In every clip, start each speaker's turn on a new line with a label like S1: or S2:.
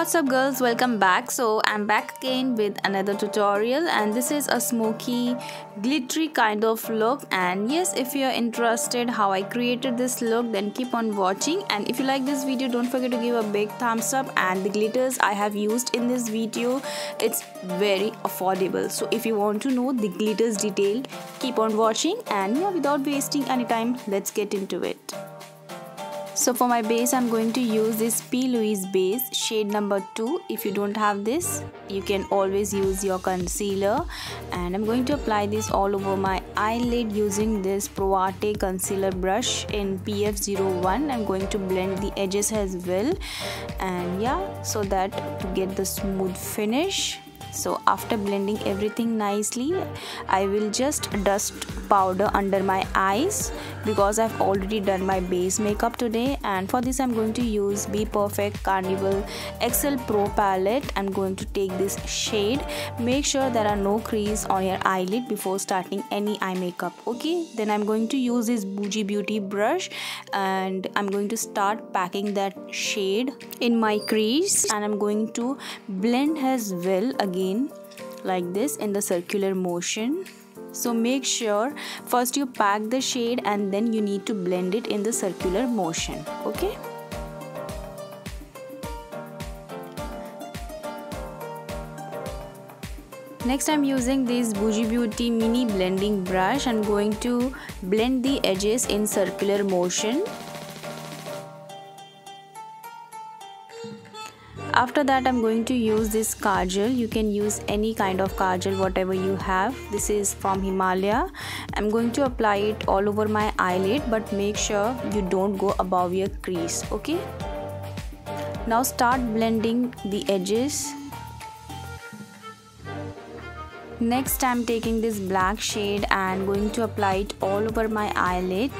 S1: What's up girls, welcome back. So I'm back again with another tutorial, and this is a smoky glittery kind of look. And yes, if you're interested how I created this look, then keep on watching. And if you like this video, don't forget to give a big thumbs up. And the glitters I have used in this video, it's very affordable. So if you want to know the glitters detail, keep on watching. And yeah, without wasting any time, let's get into it. So for my base, I'm going to use this Pliousbase shade number 2. If you don't have this, you can always use your concealer. And I'm going to apply this all over my eyelid using this Boujeebeauty concealer brush in PF01. I'm going to blend the edges as well. And yeah, so that to get the smooth finish. So after blending everything nicely, I will just dust powder under my eyes because I've already done my base makeup today. And for this, I'm going to use Be Perfect Carnival XL Pro palette. I'm going to take this shade. Make sure there are no crease on your eyelid before starting any eye makeup. Okay, then I'm going to use this Boujeebeauty brush and I'm going to start packing that shade in my crease, and I'm going to blend as well again like this in the circular motion. So make sure first you pack the shade and then you need to blend it in the circular motion. Okay, next I'm using this Boujeebeauty mini blending brush. I'm going to blend the edges in circular motion. After that, I'm going to use this kajal. You can use any kind of kajal, whatever you have. This is from Himalaya. I'm going to apply it all over my eyelid, but make sure you don't go above your crease. Okay, now start blending the edges. Next, I'm taking this black shade and going to apply it all over my eyelid,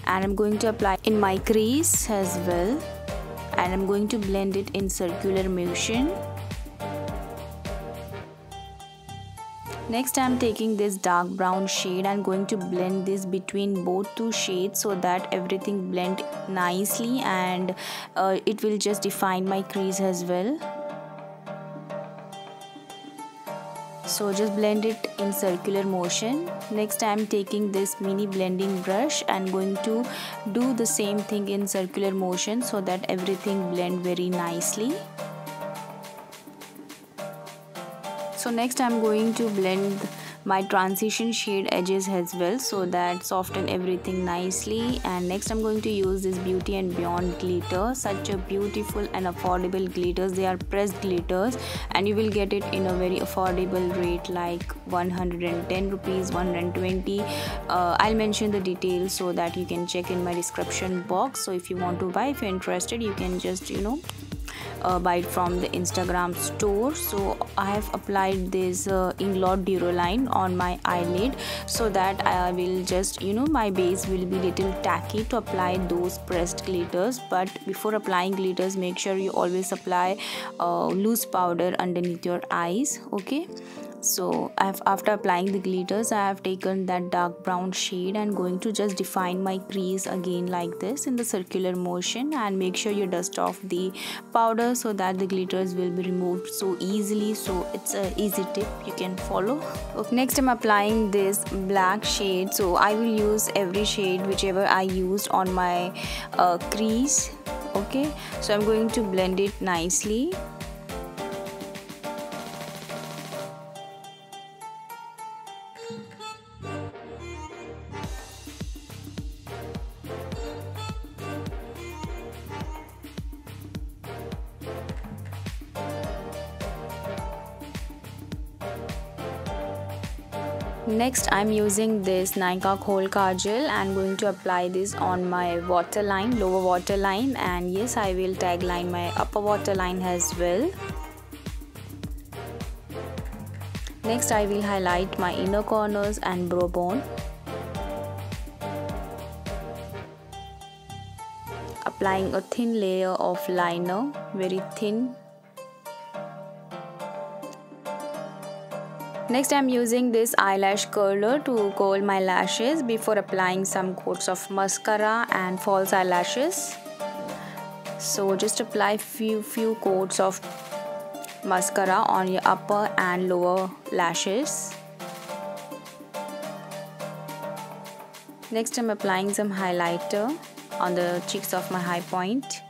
S1: and I'm going to apply in my crease as well. And I'm going to blend it in circular motion. Next, I'm taking this dark brown shade and going to blend this between both two shades so that everything blend nicely, and it will just define my crease as well. So just blend it in circular motion. Next, I am taking this mini blending brush and going to do the same thing in circular motion so that everything blend very nicely. So next, I am going to blend my transition shade edges as well so that soften everything nicely. And next, I'm going to use this Beauty and Beyond glitter. Such a beautiful and affordable glitters. They are pressed glitters and you will get it in a very affordable rate like 110 rupees, 120. I'll mention the details so that you can check in my description box. So if you want to buy, if you're interested, you can just buy it from the Instagram store. So I have applied this Inglot Duroline on my eyelid so that I will just my base will be little tacky to apply those pressed glitters. But before applying glitters, make sure you always apply loose powder underneath your eyes. Okay, so after applying the glitters, I have taken that dark brown shade and going to just define my crease again like this in the circular motion. And make sure you dust off the powder so that the glitters will be removed so easily. So it's a easy tip you can follow. Okay, next I'm applying this black shade. So I will use every shade whichever I used on my crease. Okay, so I'm going to blend it nicely. Next, I'm using this Nykaa Kohl Kajal and going to apply this on my waterline, lower waterline, and yes, I will tagline my upper waterline as well. Next, I will highlight my inner corners and brow bone. Applying a thin layer of liner, very thin. Next, I'm using this eyelash curler to curl my lashes before applying some coats of mascara and false eyelashes. So just apply few coats of mascara on your upper and lower lashes. Next I'm applying some highlighter on the cheeks of my high point,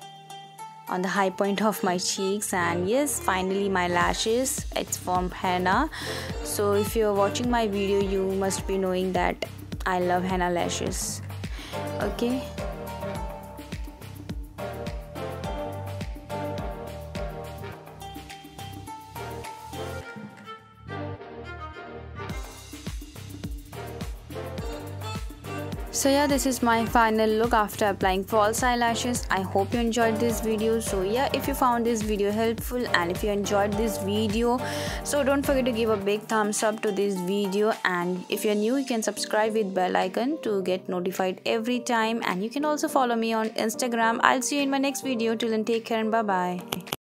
S1: on the high point of my cheeks. And yes, finally my lashes, it's from henna. So if you're watching my video, you must be knowing that I love henna lashes. Okay. So yeah, this is my final look after applying false eyelashes. I hope you enjoyed this video. So yeah, if you found this video helpful and if you enjoyed this video, so don't forget to give a big thumbs up to this video. And if you're new, you can subscribe with bell icon to get notified every time. And you can also follow me on Instagram. I'll see you in my next video. Till then, take care and bye bye.